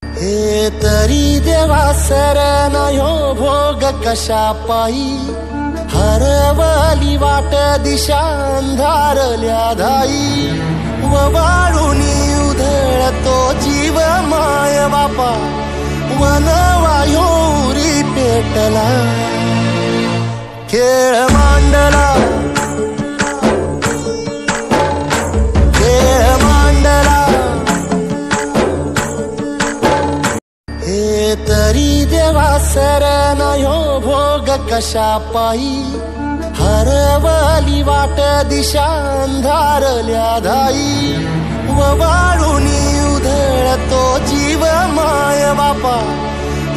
हे तरी देवा सरनायो भोग कशा पायी हरवली वाट दिशा अंधारल्या धाई ववाळुनी उधळतो जीव माय बापा वनवायोरी पेटला खेळ मांडला तरी देवा सरनायो भोग कशा पायी हरवली वाट दिशा अंधारल्या धाई ववाळुनी उधळतो जीव माय बापा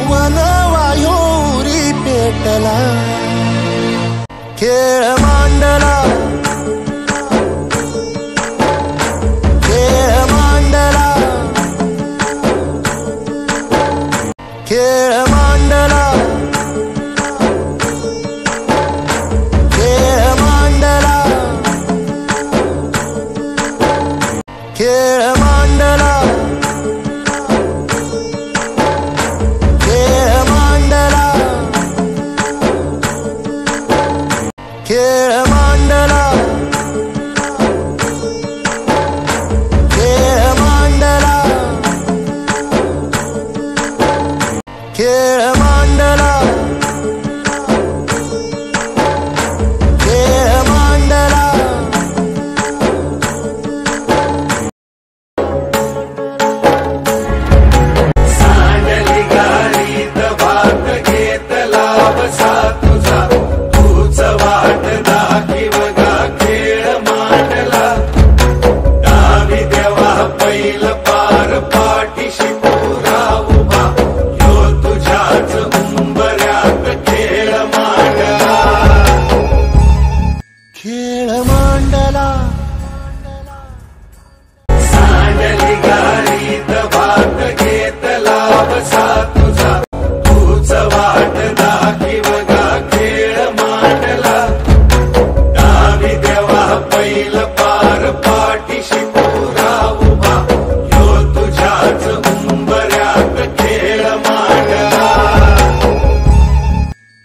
वनवायोरी पेटला खेळ मांडला खेळ मांडला खेळ मांडला खेळ मांडला खेळ मांडला खेळ मांडला खेळ मांडला खेळ मांडला खेळ मांडला सांडली गाडीत भात घेतला बसा तुझा तूच वाट दाखीव गा खेळ मांडला डावी देवा पैल पार पाठीशी पुरा उभा खेळ मांडला सांडली गाडीत भात घेतला बसा तुझा तूच वाट दाखीव गा खेळ मांडला डावी देवा पैल पार पाठीशी पुरा उभा यो तुझ्याच उंबऱ्यात खेळ मांडला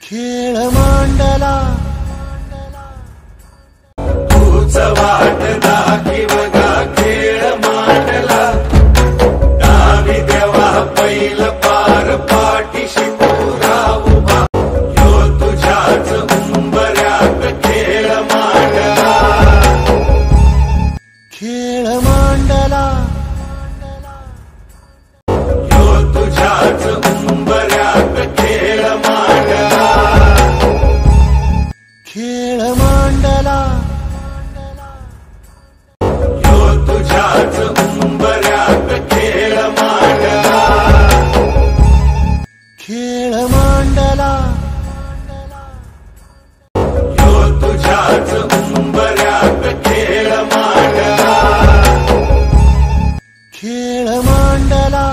खेळ मांडला तूच वाट दाखीव गा खेळ मांडला डावी देवा पैल पार पाठीशी पुरा उभा यो तुझ्याच उंबऱ्यात खेळ मांडला खेळ मांडला यो तुझ्याच उंबऱ्यात खेळ मांडला खेळ मांडला यो तुझ्याच उंबऱ्यात खेळ मांडला खेळ मांडला यो तुझ्याच उंबऱ्यात खेळ मांडला खेळ मांडला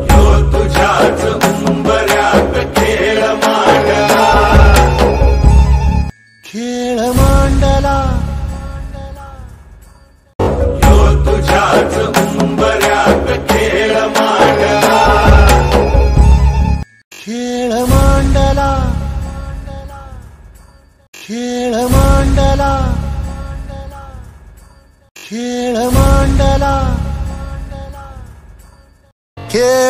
यो तुझ्याच उंबऱ्यात खेळ मांडला खेळ मांडला यो तुझ्याच उंबऱ्यात खेळ मांडला खेळ मांडला खेळ मांडला खेळ मांडला खेळ